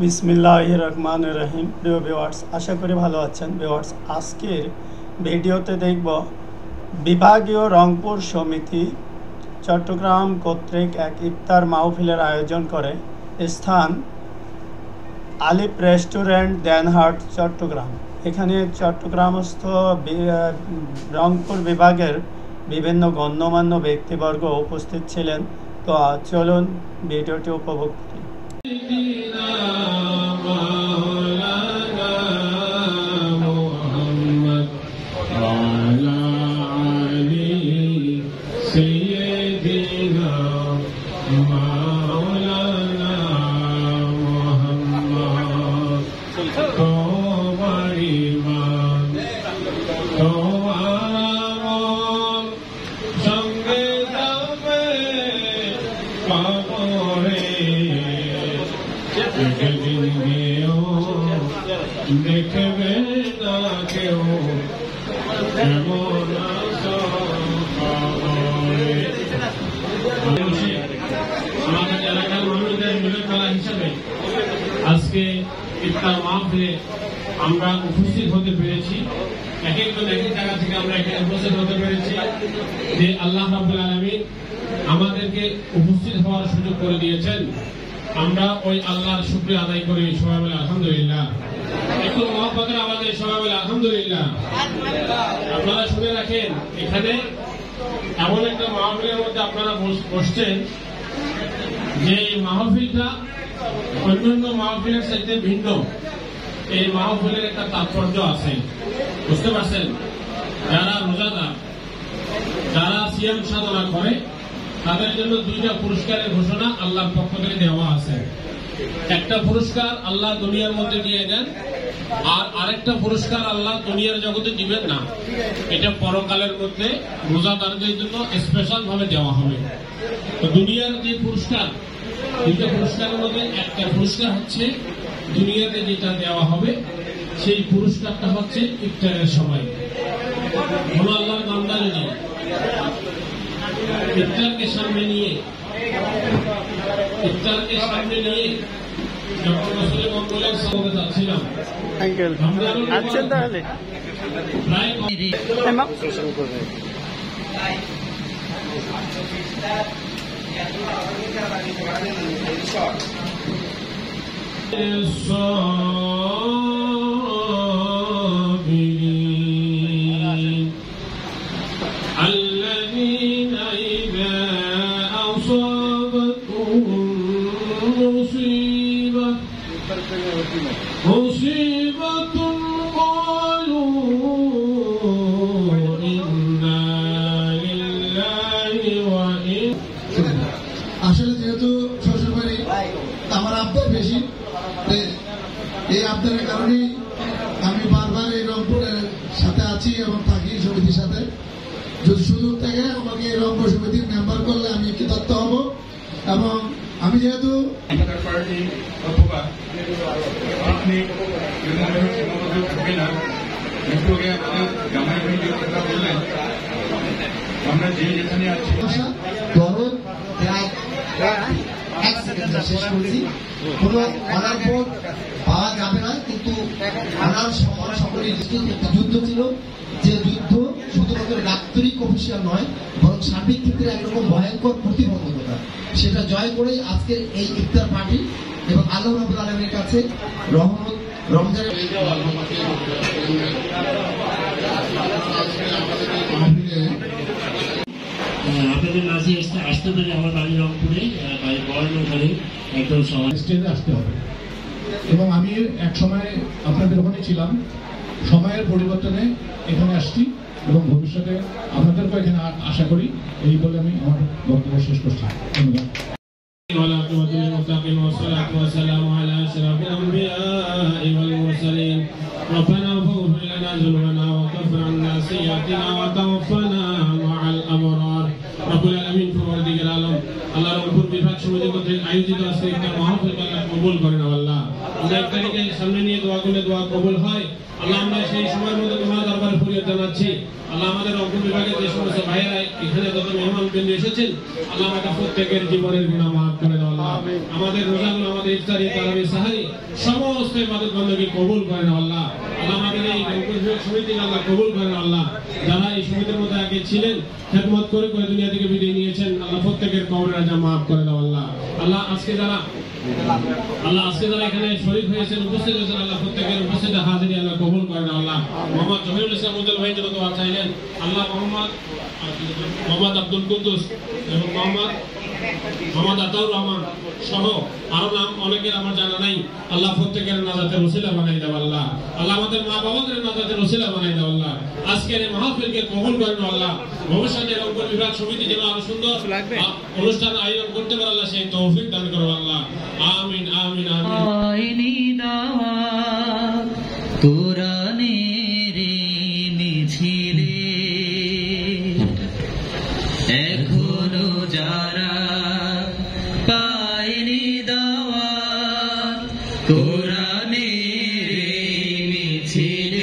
বিসমিল্লাহির রহমানির রহিম। প্রিয় ভিউয়ার্স, আশা করি ভালো আছেন। ভিউয়ার্স, আজকের ভিডিওতে দেখব বিভাগীয় রংপুর সমিতি চট্টগ্রাম কর্তৃক এক ইফতার মাহফিলের আয়োজন করে। স্থান আলিফ রেস্টুরেন্ট, দেনহাট, চট্টগ্রাম। এখানে চট্টগ্রামস্থ রংপুর বিভাগের বিভিন্ন গণ্যমান্য ব্যক্তিবর্গ উপস্থিত ছিলেন। তো চলুন ভিডিওটি উপভোগ করি। দেখবে না কেউ আমাদের এলাকার মানুষদের মিলন মেলা হিসাবে আজকে ইফতার মাহফিলে আমরা উপস্থিত হতে পেরেছি। এক একজন এক এক জায়গা থেকে আমরা এখানে উপস্থিত হতে পেরেছি যে আল্লাহ রাব্বুল আলামিন আমাদেরকে উপস্থিত হওয়ার সুযোগ করে দিয়েছেন। আমরা ওই আল্লাহর শুকরিয়া আদায় করি। সবাই বলে আলহামদুলিল্লাহ। একটু মহব্বতের আওয়াজে সবাই বলে আলহামদুলিল্লাহ। আপনারা শুনে রাখেন, এখানে এমন একটা মাহফিলের মধ্যে আপনারা বসছেন যে মাহফিলটা অন্যান্য মাহফিলের চাইতে ভিন্ন। এই মাহফিলের একটা তাৎপর্য আছে, বুঝতে পারছেন? যারা রোজাদার, যারা সিয়াম সাধনা করে, তাদের জন্য দুইটা পুরস্কারের ঘোষণা আল্লাহর পক্ষ থেকে দেওয়া আছে। একটা পুরস্কার আল্লাহ দুনিয়ার মধ্যে দিয়ে দেন, আর আরেকটা পুরস্কার আল্লাহ দুনিয়ার জগতে দিবেন না। এটা পরকালের মধ্যে রোজাদারদের জন্য স্পেশাল ভাবে দেওয়া হবে। তো দুনিয়ার যে পুরস্কার, দুইটা পুরস্কারের মধ্যে একটা পুরস্কার হচ্ছে দুনিয়াতে যেটা দেওয়া হবে, সেই পুরস্কারটা হচ্ছে ইফতারের সময়। কোন আল্লাহর বান্দা যদি ইফতারকে সামনে নিয়ে যখন রাসূলের মঙ্গলের সঙ্গে যাচ্ছিলাম, আছেন তাহলে الذين إذا أصابتهم مصيبة قالوا إنا لله وإنا আসলে যেহেতু শ্বশুর বাড়ি আমার আবদার বেশি, এই আবদারের কারণে আমি বারবার এই রংপুরের সাথে আছি এবং থাকি সমিতির সাথে। যদি সুযোগ থাকে আমাকে রংপুর সমিতির মেম্বার করলে আমি কৃতার্থ হব। এবং আমি যেহেতু আমরা যে যেখানে আছি শেষ করেছি, কোন অনার পর পাওয়া যাবে না, কিন্তু অনার সকলের যুদ্ধ ছিল, যে যুদ্ধ শুধুমাত্র ডাক্তারিক অফিসিয়াল নয়, বরং সার্বিক ক্ষেত্রে একরকম ভয়ঙ্কর প্রতিবন্ধকতা, সেটা জয় করেই আজকের এই ইফতার পার্টি। এবং আল্লাহ রাব্বুল আলামিনের কাছে রহমত রমজানের আপনাদের মাঝে আসতে পারে। আমার বাড়ি রংপুরে, বড়নগরে একদম স্টেজে আসতে হবে। এবং আমি এক সময় আপনাদের ওখানে ছিলাম, সময়ের পরিবর্তনে এখানে আসছি এবং ভবিষ্যতে আপনাদেরকেও এখানে আশা করি। এই বলে আমি আমার বক্তব্য শেষ করছি। ধন্যবাদ। ربنا اغفر لنا ذنوبنا وكفر عنا سيئاتنا وتوفنا مع الابرار। রব্বুল আলামিন পরওয়ারদিগার আলম আল্লাহ রংপুর বিভাগ সমিতি কর্তৃক আয়োজিত আজকে ইফতার মাহফিল আল্লাহ কবুল করেন। আল্লাহ আমরা ইফতারিকে সামনে নিয়ে দোয়া করলে দোয়া কবুল হয়। আল্লাহ আমরা সেই সময়ের মধ্যে তোমার দরবারে ফরিয়াদ জানাচ্ছি। আল্লাহ আমাদের রংপুর বিভাগের যে সমস্ত ভাইয়েরা এখানে যত মেহমান বিন্দু এসেছেন, আল্লাহ আমাদের প্রত্যেকের জীবনের গুনাহ মাফ করে দাও। আল্লাহ আমাদের রোজাগুলো, আমাদের ইফতারি, তারাবি, সাহারি সমস্ত ইবাদত বন্দেগী কবুল করেন আল্লাহ। আল্লাহ আমাদের এই সমিতি আল্লাহ কবুল করেন আল্লাহ। যারা এই সমিতির মধ্যে আগে ছিলেন, খেদমত করে করে দুনিয়া থেকে বিদায় নিয়েছেন, আল্লাহ প্রত্যেকের কবরের আজা মাফ করে দাও আল্লাহ। আল্লাহ আজকে যারা এখানে শরীক হয়েছেন, উপস্থিত হয়েছেন, আল্লাহ প্রত্যেকের উপস্থিতি হাজিরি আল্লাহ কবুল করেন আল্লাহ। মোহাম্মদ জহিরুল ইসলাম উজ্জ্বল ভাই যত দোয়া চাইলেন, আল্লাহ মোহাম্মদ আব্দুল কুদ্দুস এবং মোহাম্মদ আতাউর রহমান সহ আরো নাম অনেকের আমার জানা নাই, আল্লাহ প্রত্যেকের নাজাতের ওসিলা বানাই দাও আল্লাহ। আল্লাহ আমাদের মা বাবাদের নাজাতের ওসিলা বানাই দাও আল্লাহ। আজকের এই মাহফিলকে কবুল করেন আল্লাহ। ভবিষ্যতে রংপুর বিভাগ সমিতি যেন আরো সুন্দর অনুষ্ঠান আয়োজন করতে পারে আল্লাহ, সেই তৌফিক দান করো আল্লাহ। আমিন আমিন আমিন। এখনো যারা পায়নি দাওয়াত কোরআনের মিছিলে